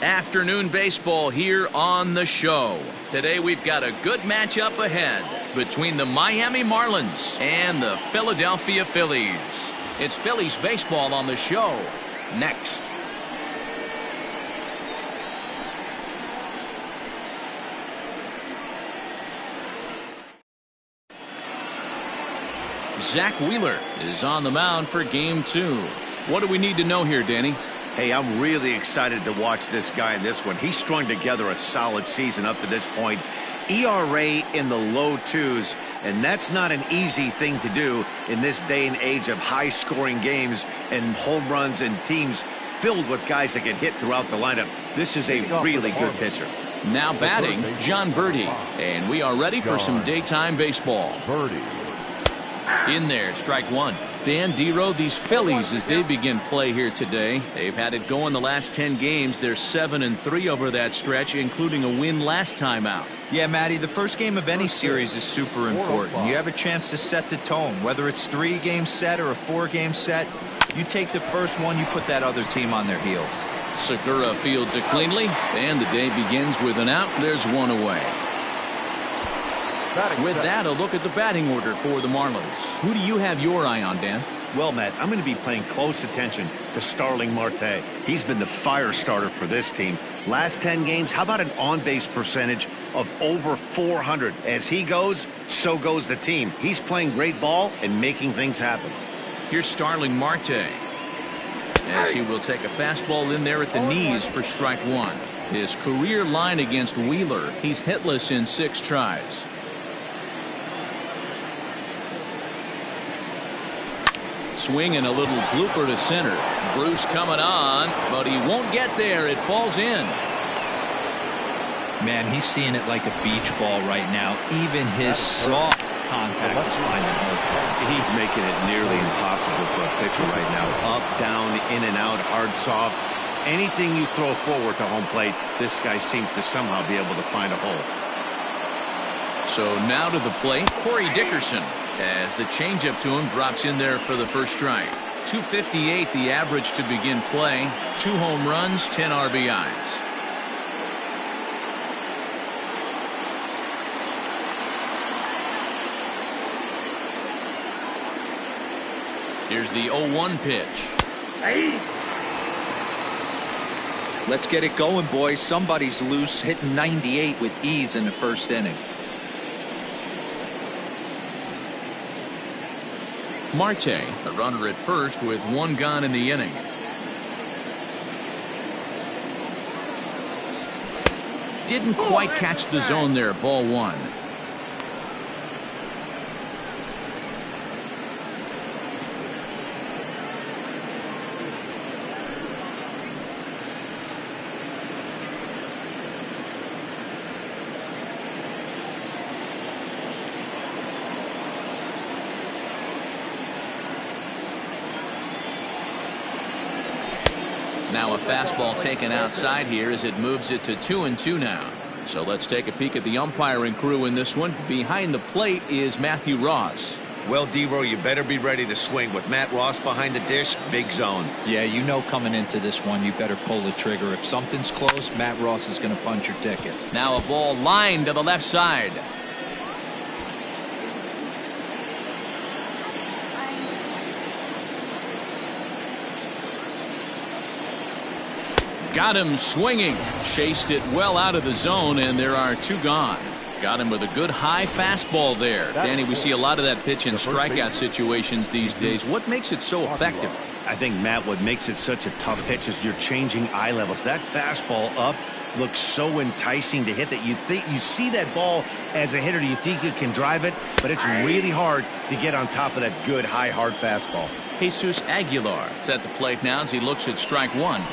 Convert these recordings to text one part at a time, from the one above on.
Afternoon baseball here on the show. Today we've got a good matchup ahead between the Miami Marlins and the Philadelphia Phillies. It's Phillies baseball on the show next. Zach Wheeler is on the mound for game 2. What do we need to know here, Danny? Hey, I'm really excited to watch this guy in this one. He's strung together a solid season up to this point. ERA in the low 2s, and that's not an easy thing to do in this day and age of high-scoring games and home runs and teams filled with guys that can hit throughout the lineup. This is a really good pitcher. Now batting, John Birdie, and we are ready for some daytime baseball. In there, strike one. Dan Dero, these Phillies, as they begin play here today, they've had it going the last 10 games. They're 7-3 over that stretch, including a win last time out. Yeah, Matty, the first game of any series is super important. You have a chance to set the tone. Whether it's 3-game set or a 4-game set, you take the first one, you put that other team on their heels. Segura fields it cleanly, and the day begins with an out. There's one away. With that, a look at the batting order for the Marlins. Who do you have your eye on, Dan? Well, Matt, I'm going to be paying close attention to Starling Marte. He's been the fire starter for this team. Last 10 games, how about an on-base percentage of over 400? As he goes, so goes the team. He's playing great ball and making things happen. Here's Starling Marte, as he will take a fastball in there at the knees for strike one. His career line against Wheeler, he's hitless in 6 tries. Swing and a little blooper to center. Bruce coming on, but he won't get there. It falls in. Man, he's seeing it like a beach ball right now. Even his soft contact is finding holes there. He's making it nearly impossible for a pitcher right now. Up, down, in and out, hard, soft. Anything you throw forward to home plate, this guy seems to somehow be able to find a hole. So now to the plate, Corey Dickerson, as the changeup to him drops in there for the first strike. 258 the average to begin play. 2 home runs, 10 RBIs. Here's the 0-1 pitch. Let's get it going, boys. Somebody's loose, hitting 98 with ease in the first inning. Marte, a runner at first with 1 gone in the inning. Didn't quite catch the zone there. Ball 1. Now a fastball taken outside here as it moves it to 2-2 now. So let's take a peek at the umpiring crew in this one. Behind the plate is Matthew Ross. Well, Dero, you better be ready to swing. With Matt Ross behind the dish, big zone. Yeah, you know coming into this one, you better pull the trigger. If something's close, Matt Ross is going to punch your ticket. Now a ball lined to the left side. Got him swinging. Chased it well out of the zone, and there are 2 gone. Got him with a good high fastball there. Danny, we see a lot of that pitch in strikeout situations these days. What makes it so effective? I think, Matt, what makes it such a tough pitch is you're changing eye levels. That fastball up looks so enticing to hit that you think you see that ball as a hitter, you think you can drive it, but it's really hard to get on top of that good high hard fastball. Jesus Aguilar is at the plate now as he looks at strike 1.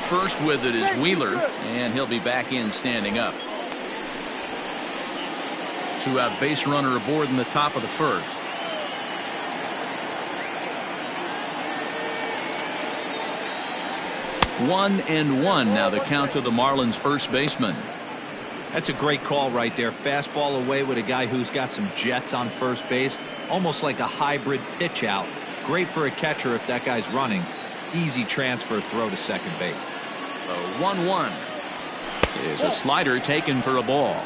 First with it is Wheeler, and he'll be back in standing up. 2-out base runner aboard in the top of the first. 1-1 now the count to the Marlins first baseman. That's a great call right there. Fastball away with a guy who's got some jets on first base. Almost like a hybrid pitch out. Great for a catcher if that guy's running. Easy transfer throw to second base. The 1-1 is a slider taken for a ball.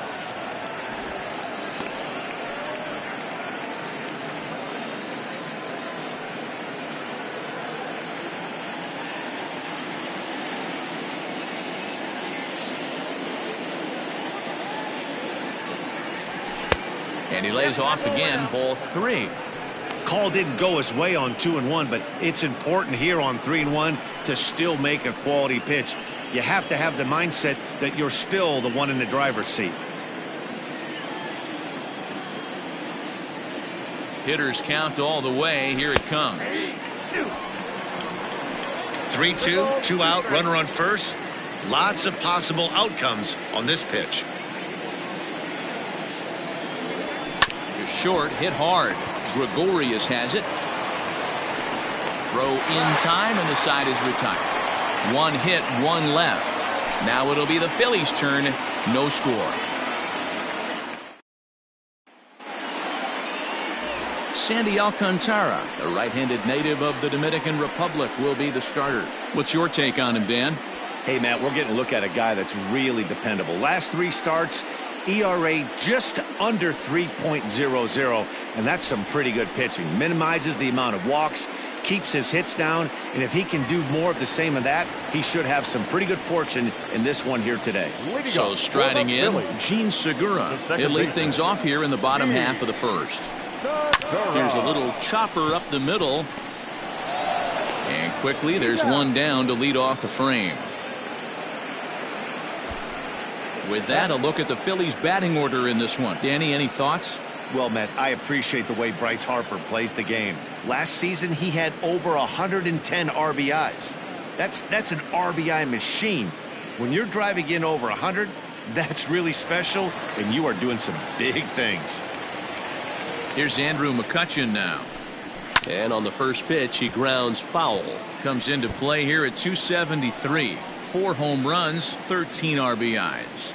And he lays off again, ball 3. Call didn't go his way on 2-1, but it's important here on 3-1 to still make a quality pitch. You have to have the mindset that you're still the one in the driver's seat. Hitters count all the way. Here it comes. 3-2, 2 out, runner on first. Lots of possible outcomes on this pitch. Short, hit hard. Gregorius has it. Throw in time, and the side is retired. 1 hit, 1 left. Now it'll be the Phillies' turn. No score. Sandy Alcantara, a right-handed native of the Dominican Republic, will be the starter. What's your take on him, Dan? Hey, Matt, we're getting a look at a guy that's really dependable. Last 3 starts, ERA just under 3.00, and that's some pretty good pitching. Minimizes the amount of walks, keeps his hits down, and if he can do more of the same of that, he should have some pretty good fortune in this one here today. So striding in, Gene Segura. He'll lead things off here in the bottom half of the first. Here's a little chopper up the middle, and quickly there's one down to lead off the frame. With that, a look at the Phillies' batting order in this one. Danny, any thoughts? Well, Matt, I appreciate the way Bryce Harper plays the game. Last season, he had over 110 RBIs. That's an RBI machine. When you're driving in over 100, that's really special, and you are doing some big things. Here's Andrew McCutchen now. And on the first pitch, he grounds foul. Comes into play here at 273. 4 home runs, 13 RBIs.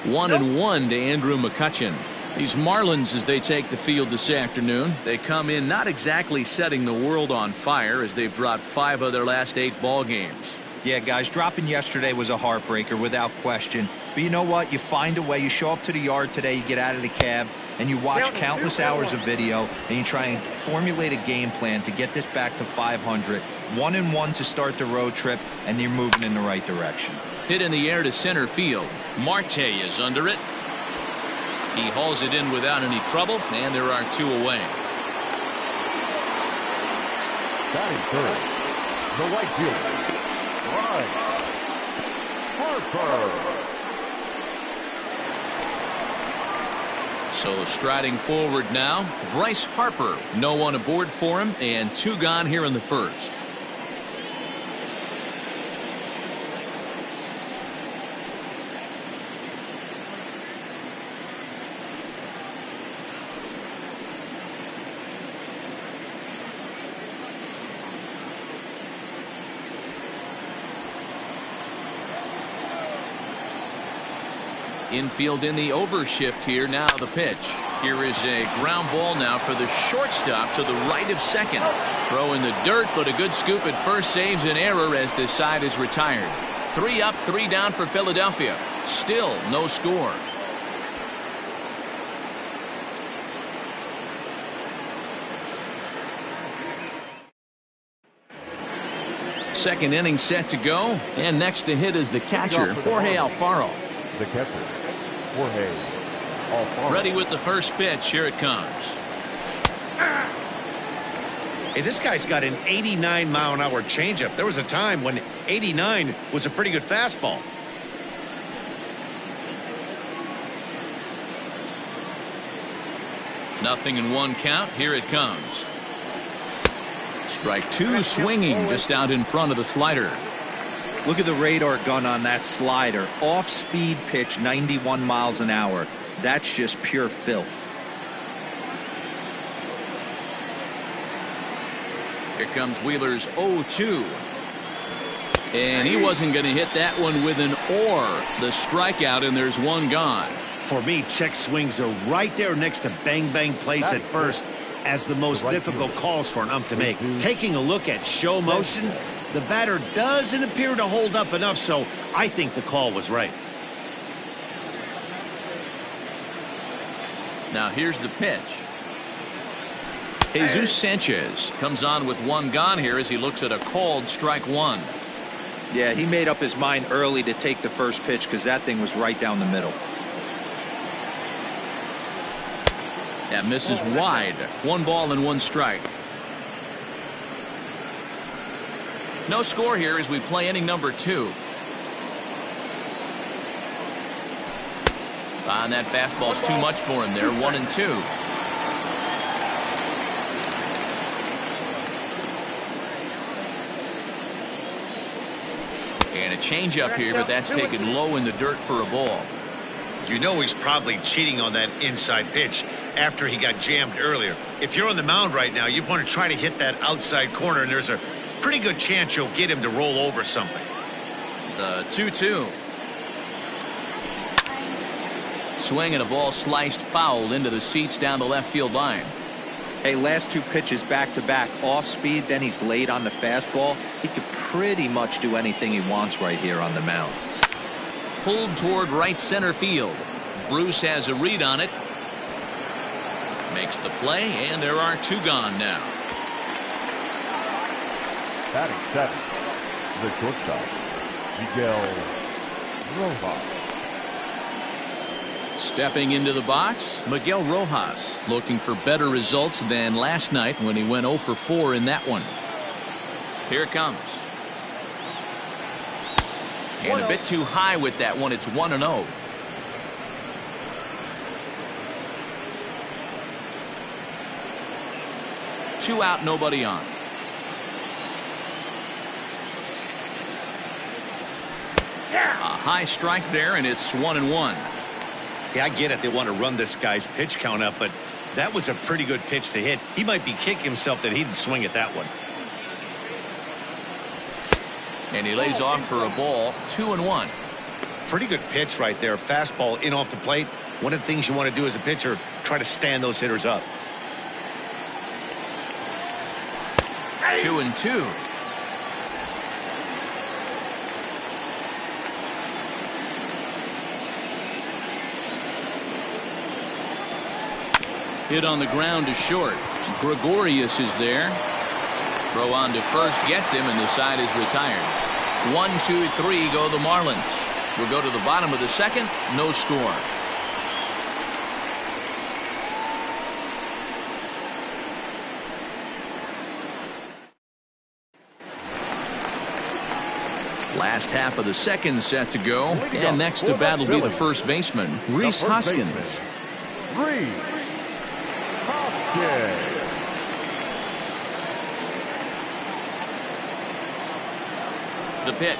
1-1 to Andrew McCutchen. These Marlins, as they take the field this afternoon, they come in not exactly setting the world on fire, as they've dropped 5 of their last 8 ball games. Yeah, guys, dropping yesterday was a heartbreaker without question. But you know what? You find a way. You show up to the yard today, you get out of the cab, and you watch countless hours of video, and you try and formulate a game plan to get this back to 500. 1-1 to start the road trip, and you're moving in the right direction. Hit in the air to center field. Marte is under it. He hauls it in without any trouble, and there are 2 away. Batting third, the right fielder, Bryce Harper. So striding forward now, Bryce Harper. No one aboard for him, and 2 gone here in the first. Infield in the overshift here. Now the pitch. Here is a ground ball now for the shortstop to the right of second. Throw in the dirt, but a good scoop at first saves an error as this side is retired. 3 up, 3 down for Philadelphia. Still no score. Second inning set to go, and next to hit is the catcher, Jorge Alfaro. The catcher, Jorge Alfaro. Ready with the first pitch. Here it comes. Hey, this guy's got an 89-mile-an-hour changeup. There was a time when 89 was a pretty good fastball. Nothing in 1 count. Here it comes. Strike 2, swinging just out in front of the slider. Look at the radar gun on that slider. Off-speed pitch, 91 miles an hour. That's just pure filth. Here comes Wheeler's 0-2. And he wasn't going to hit that one with an or. The strikeout, and there's one gone. For me, check swings are right there next to bang bang place at first as the most difficult calls for an ump to make. Taking a look at show motion, the batter doesn't appear to hold up enough, so I think the call was right. Now here's the pitch. Jesus Sanchez comes on with one gone here as he looks at a called strike one. Yeah, he made up his mind early to take the first pitch because that thing was right down the middle. That misses wide. 1 ball and 1 strike. No score here as we play inning number 2. And that fastball's too much for him there. 1-2. And a changeup here, but that's taken low in the dirt for a ball. You know he's probably cheating on that inside pitch after he got jammed earlier. If you're on the mound right now, you want to try to hit that outside corner, and there's a pretty good chance you'll get him to roll over something. The 2-2. Swing and a ball sliced foul into the seats down the left field line. Hey, last 2 pitches back-to-back off speed, then he's laid on the fastball. He could pretty much do anything he wants right here on the mound. Pulled toward right center field. Bruce has a read on it. Makes the play, and there are 2 gone now. Batting 7, the shortstop, Miguel Rojas. Stepping into the box, Miguel Rojas, looking for better results than last night when he went 0 for 4 in that one. Here it comes. And a bit too high with that one. It's 1-0. Two out, nobody on. A high strike there, and it's 1-1. Yeah, I get it. They want to run this guy's pitch count up, but that was a pretty good pitch to hit. He might be kicking himself that he didn't swing at that one. And he lays off for a ball. 2-1. Pretty good pitch right there. Fastball in off the plate. One of the things you want to do as a pitcher, try to stand those hitters up. 2-2. Hit on the ground to short. Gregorius is there. Throw on to first gets him, and the side is retired. 1-2-3 go the Marlins. We'll go to the bottom of the second. No score. Last half of the second set to go, and next to bat will be the first baseman, Rhys Hoskins. Rhys Hoskins. The pitch.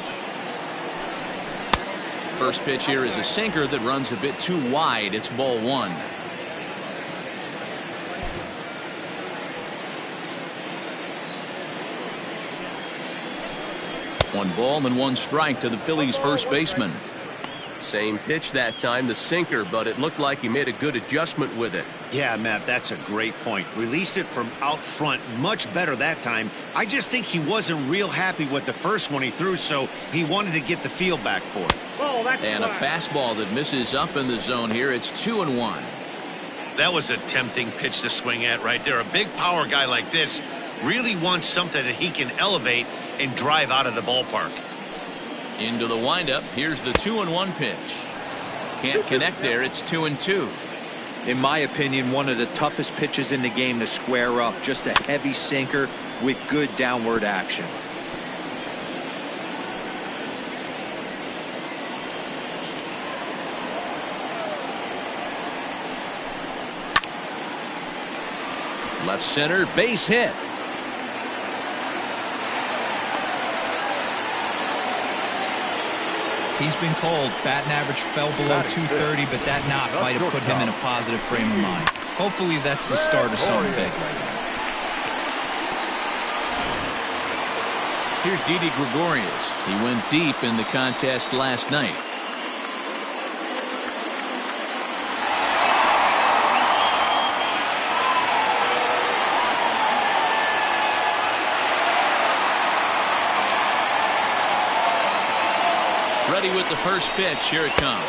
First pitch here is a sinker that runs a bit too wide. It's ball 1. One ball and 1 strike to the Phillies' first baseman. Same pitch that time, the sinker, but it looked like he made a good adjustment with it. Yeah, Matt, that's a great point. Released it from out front much better that time. I just think he wasn't real happy with the first one he threw, so he wanted to get the feel back for it. And a fastball that misses up in the zone here. It's 2-1. That was a tempting pitch to swing at right there. A big power guy like this really wants something that he can elevate and drive out of the ballpark. Into the windup. Here's the 2-1 pitch. Can't connect there. It's 2-2. In my opinion, one of the toughest pitches in the game to square up. Just a heavy sinker with good downward action. Left center, base hit. He's been cold. Batting average fell below 230, but that knock might have put him in a positive frame of mind. Hopefully that's the start of something big right now. Here's Didi Gregorius. He went deep in the contest last night. Ready with the first pitch. Here it comes.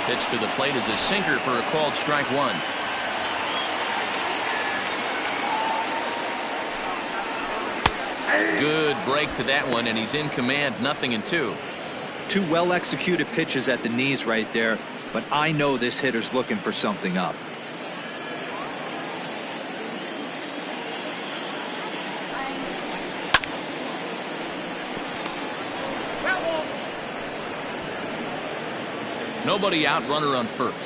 Pitch to the plate is a sinker for a called strike one. Good break to that one, and he's in command, 0-2. Two well-executed pitches at the knees right there, but I know this hitter's looking for something up. Nobody out, runner on first.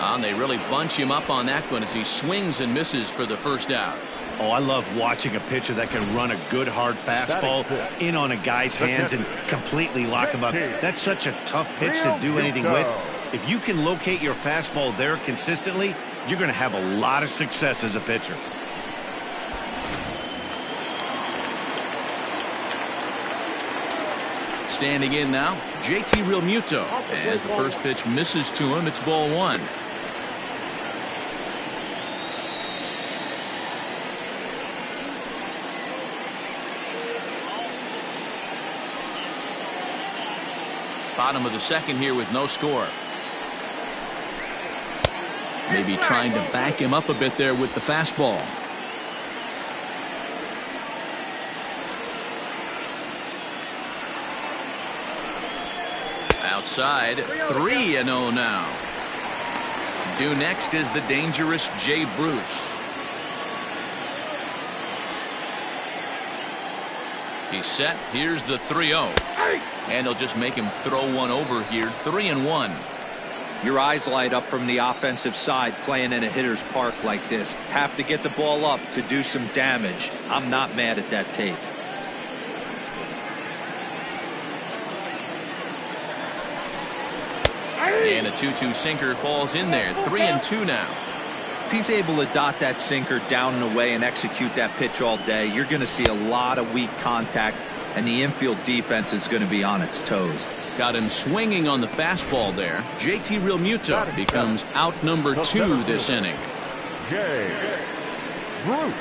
And they really bunch him up on that one as he swings and misses for the first out. Oh, I love watching a pitcher that can run a good hard fastball in on a guy's hands and completely lock him up. That's such a tough pitch to do anything with. If you can locate your fastball there consistently, you're going to have a lot of success as a pitcher. Standing in now, JT Realmuto. As the first pitch misses to him, it's ball one. Bottom of the second here with no score. Maybe trying to back him up a bit there with the fastball. Outside, 3-0 now. Due next is the dangerous Jay Bruce. He's set. Here's the 3-0. And he'll just make him throw one over here. 3-1. Your eyes light up from the offensive side playing in a hitter's park like this. Have to get the ball up to do some damage. I'm not mad at that tape. And a 2-2 sinker falls in there. 3-2 now. If he's able to dot that sinker down and away and execute that pitch all day, you're going to see a lot of weak contact, and the infield defense is going to be on its toes. Got him swinging on the fastball there. JT Realmuto becomes out number 2 this inning. Jay Bruce.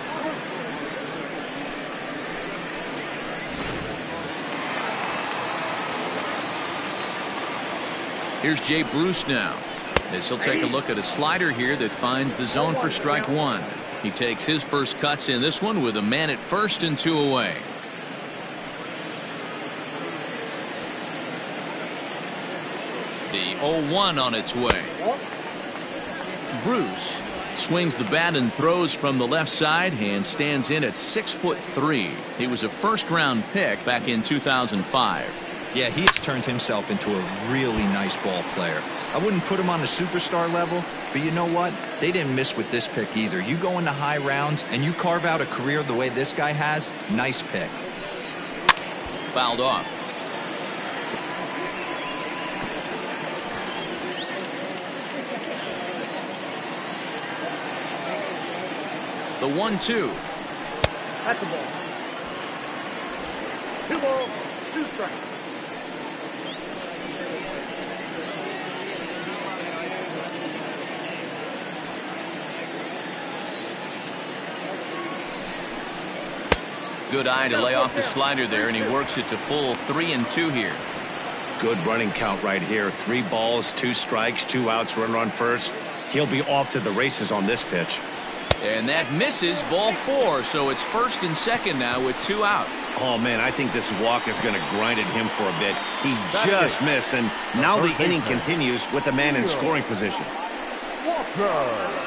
Here's Jay Bruce now. As he'll take a look at a slider here that finds the zone for strike one. He takes his first cuts in this one with a man at first and 2 away. The 0-1 on its way. Bruce swings the bat and throws from the left side and stands in at 6'3". He was a first-round pick back in 2005. Yeah, he has turned himself into a really nice ball player. I wouldn't put him on a superstar level, but you know what? They didn't miss with this pick either. You go into high rounds and you carve out a career the way this guy has, nice pick. Fouled off. The 1-2. At the ball. 2 balls, 2 strikes. Good eye to lay off the slider there, and he works it to full 3-2 here. Good running count right here. 3 balls, 2 strikes, 2 outs, runner on first. He'll be off to the races on this pitch. And that misses, ball 4, so it's first and second now with 2 out. Oh, man, I think this walk is going to grind at him for a bit. He just missed, and now the inning continues with the man in scoring position. Walker.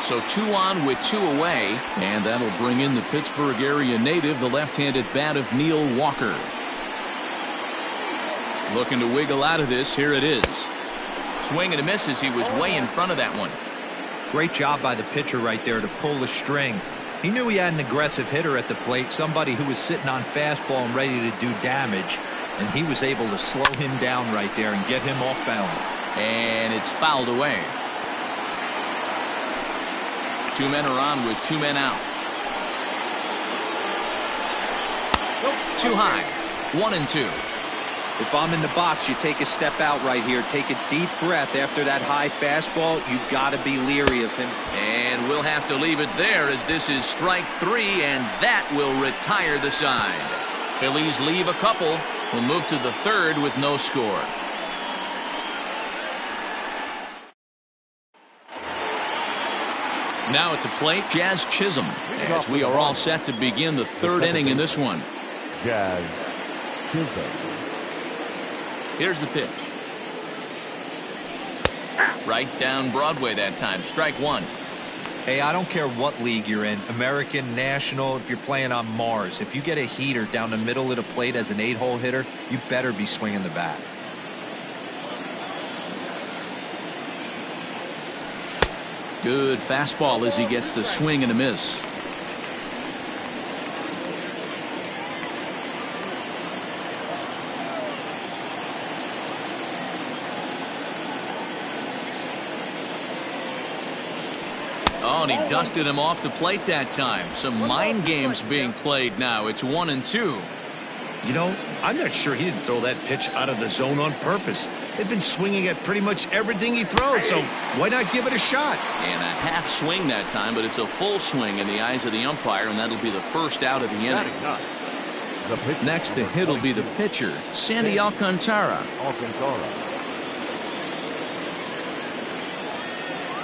So 2 on with 2 away, and that'll bring in the Pittsburgh area native, the left-handed bat of Neil Walker. Looking to wiggle out of this. Here it is. Swing and a miss as he was way in front of that one. Great job by the pitcher right there to pull the string. He knew he had an aggressive hitter at the plate, somebody who was sitting on fastball and ready to do damage, and he was able to slow him down right there and get him off balance. And it's fouled away. Two men are on with two men out. Too high. 1-2. If I'm in the box, you take a step out right here. Take a deep breath after that high fastball. You got to be leery of him. And we'll have to leave it there as this is strike three, and that will retire the side. Phillies leave a couple. We'll move to the third with no score. Now at the plate, Jazz Chisholm, as we are all set to begin the third inning in this one. Jazz Chisholm. Here's the pitch. Right down Broadway that time. Strike one. Hey, I don't care what league you're in, American, National, if you're playing on Mars. If you get a heater down the middle of the plate as an 8-hole hitter, you better be swinging the bat. Good fastball as he gets the swing and a miss. Oh, and he dusted him off the plate that time. Some mind games being played now. It's 1-2. You know, I'm not sure he didn't throw that pitch out of the zone on purpose. They've been swinging at pretty much everything he throws, so why not give it a shot? And a half swing that time, but it's a full swing in the eyes of the umpire, and that'll be the first out of the inning. Next to hit will be the pitcher, Sandy Alcantara.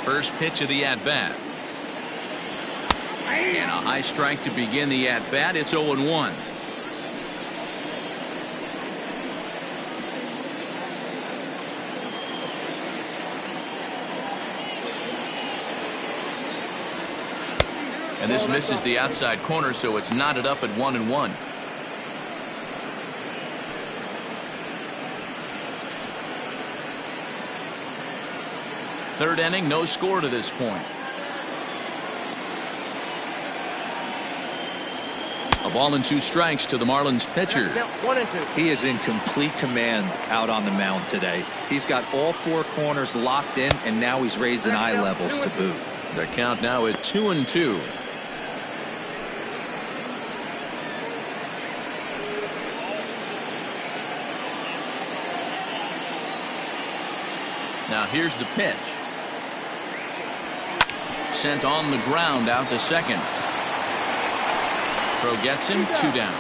First pitch of the at-bat. And a high strike to begin the at-bat. It's 0-1. And this misses the outside corner, so it's knotted up at 1-1. Third inning, no score to this point. A ball and two strikes to the Marlins pitcher. 1-2. He is in complete command out on the mound today. He's got all four corners locked in, and now he's raising eye levels to boot. The count now at 2-2. Now here's the pitch. Sent on the ground out to second. Throw gets him, 2 down.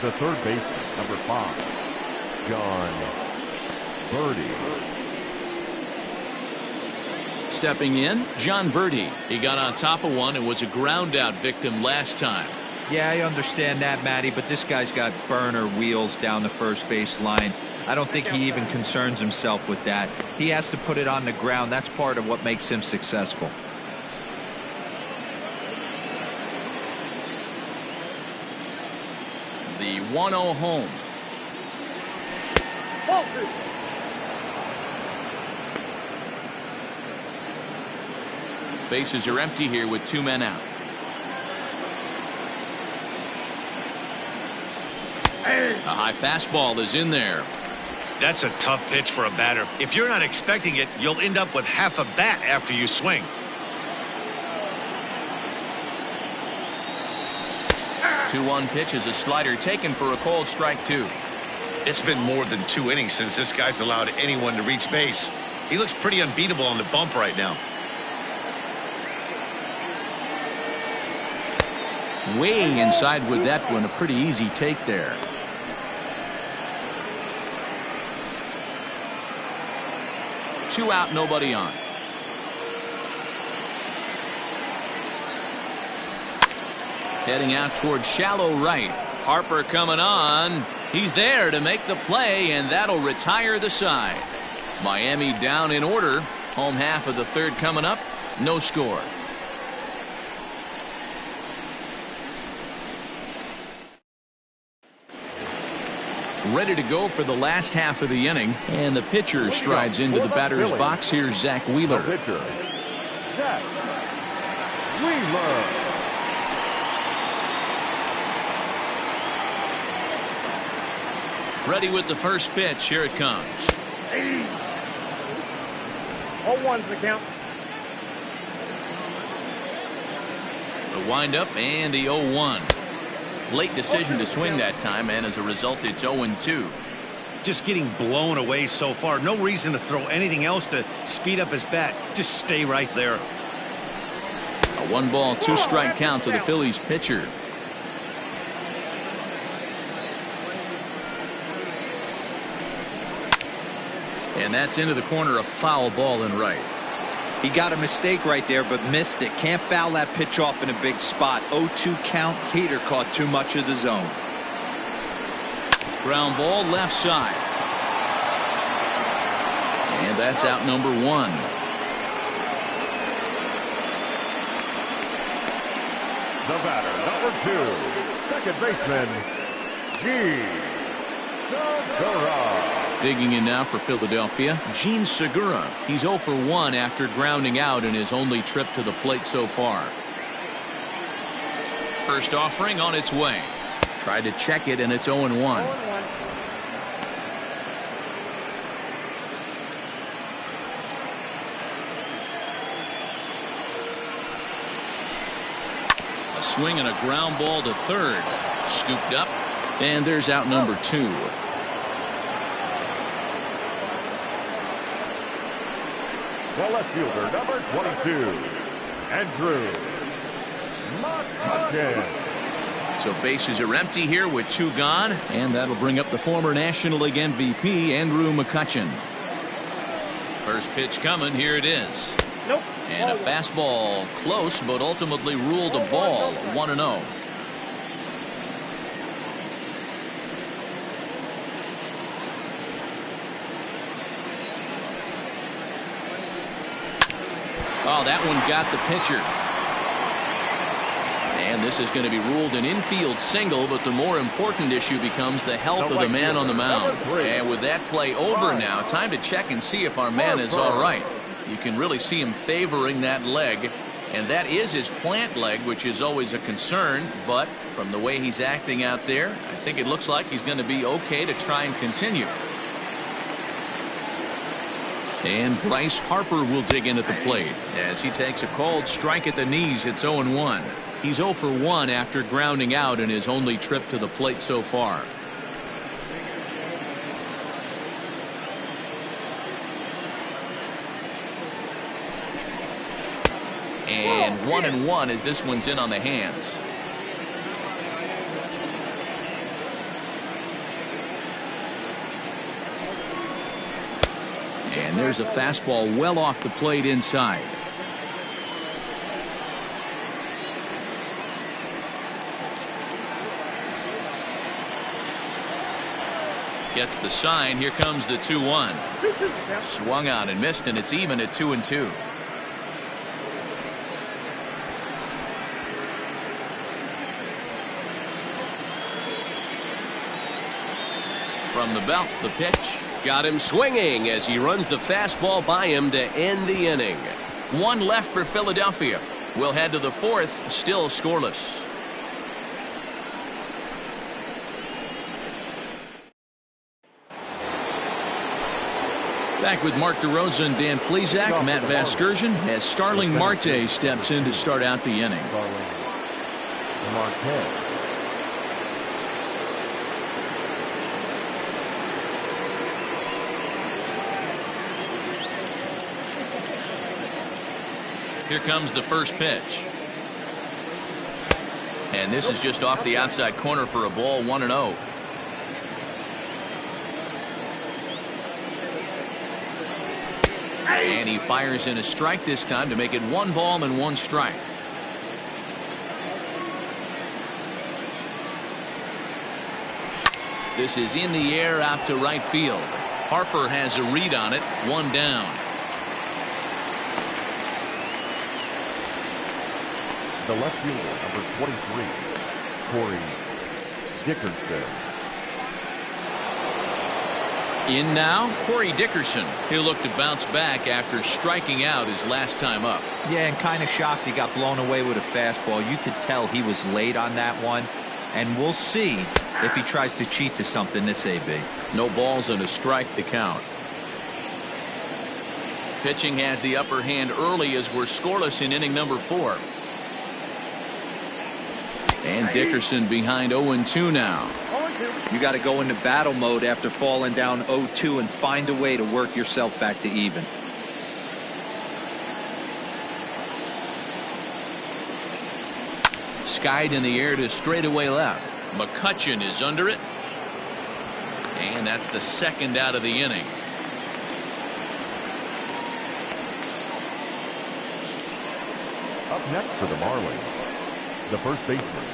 The third baseman, number 5, John Birdie. Stepping in, John Birdie. He got on top of one and was a ground out victim last time. Yeah, I understand that, Matty, but this guy's got burner wheels down the first base line. I don't think he even concerns himself with that. He has to put it on the ground. That's part of what makes him successful. The 1-0 home. Bases are empty here with 2 men out. A high fastball is in there. That's a tough pitch for a batter. If you're not expecting it, you'll end up with half a bat after you swing. The 2-1 pitch is a slider taken for a called strike 2. It's been more than 2 innings since this guy's allowed anyone to reach base. He looks pretty unbeatable on the bump right now. Way inside with that one. A pretty easy take there. Two out, nobody on. Heading out towards shallow right. Harper coming on. He's there to make the play, and that'll retire the side. Miami down in order. Home half of the third coming up. No score. Ready to go for the last half of the inning, and the pitcher strides into the batter's box. Here's Zach Wheeler. The pitcher, Zach Wheeler. Ready with the first pitch. Here it comes. 0-1's the count. The windup and the 0-1. Late decision to swing that time, and as a result, it's 0-2. Just getting blown away so far. No reason to throw anything else to speed up his bat. Just stay right there. A 1-ball, 2-strike count to the Phillies pitcher. And that's into the corner, a foul ball and right. He got a mistake right there, but missed it. Can't foul that pitch off in a big spot. 0-2 count. Hader caught too much of the zone. Ground ball left side. And that's out number 1. The batter, number 2, second baseman, Segura. Digging in now for Philadelphia, Gene Segura. He's 0 for 1 after grounding out in his only trip to the plate so far. First offering on its way. Tried to check it, and it's 0-1. A swing and a ground ball to third. Scooped up, and there's out number 2. The left fielder, number 22, Andrew McCutchen. So bases are empty here with 2 gone, and that'll bring up the former National League MVP, Andrew McCutchen. First pitch coming, here it is. Nope. And a fastball, close, but ultimately ruled a ball, 1-0. Oh, that one got the pitcher. And this is going to be ruled an infield single, but the more important issue becomes the health of the man on the mound. And with that play over now, time to check and see if our man is all right. You can really see him favoring that leg, and that is his plant leg, which is always a concern. But from the way he's acting out there, I think it looks like he's going to be okay to try and continue. And Bryce Harper will dig in at the plate as he takes a called strike at the knees. It's 0-1. He's 0 for 1 after grounding out in his only trip to the plate so far. And 1-1 as this one's in on the hands. And there's a fastball well off the plate inside. Gets the sign. Here comes the 2-1. Swung out and missed, and it's even at 2-2. From the belt, the pitch. Got him swinging as he runs the fastball by him to end the inning. 1 left for Philadelphia. We'll head to the 4th, still scoreless. Back with Mark DeRosa and Dan Plesac. Matt Vasgersian as Starling Marte steps in to start out the inning. Marte. Here comes the first pitch. And this is just off the outside corner for a ball, 1-0. And he fires in a strike this time to make it 1 ball and 1 strike. This is in the air out to right field. Harper has a read on it, 1 down. The left fielder, number 23, Corey Dickerson. In now, Corey Dickerson. He'll look to bounce back after striking out his last time up. Yeah, and kind of shocked he got blown away with a fastball. You could tell he was late on that one. And we'll see if he tries to cheat to something this AB. No balls and a strike to count. Pitching has the upper hand early as we're scoreless in inning number 4. And Dickerson behind 0-2 now. You got to go into battle mode after falling down 0-2 and find a way to work yourself back to even. Skied in the air to straightaway left. McCutchen is under it. And that's the second out of the inning. Up next for the Marlins, the first baseman,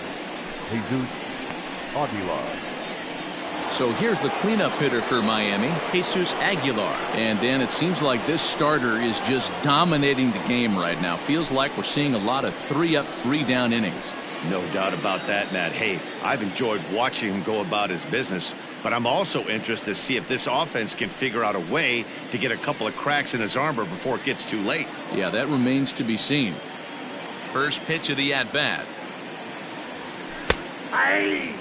Jesus Aguilar. So here's the cleanup hitter for Miami, Jesus Aguilar. And Dan, it seems like this starter is just dominating the game right now. Feels like we're seeing a lot of 3-up, 3-down innings. No doubt about that, Matt. Hey, I've enjoyed watching him go about his business, but I'm also interested to see if this offense can figure out a way to get a couple of cracks in his armor before it gets too late. Yeah, that remains to be seen. First pitch of the at-bat. Aye.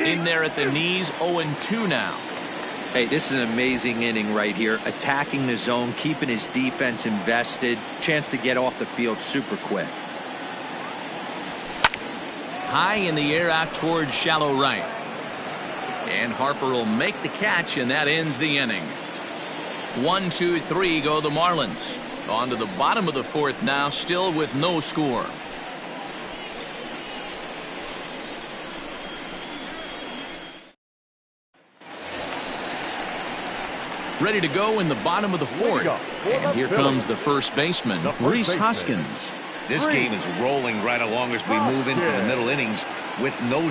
In there at the knees, 0-2 now. Hey, this is an amazing inning right here. Attacking the zone, keeping his defense invested. Chance to get off the field super quick. High in the air out towards shallow right. And Harper will make the catch, and that ends the inning. 1, 2, 3 go the Marlins. On to the bottom of the 4th now, still with no score. Ready to go in the bottom of the 4th. And here comes the first baseman, Rhys Hoskins. This game is rolling right along as we move into the middle innings with no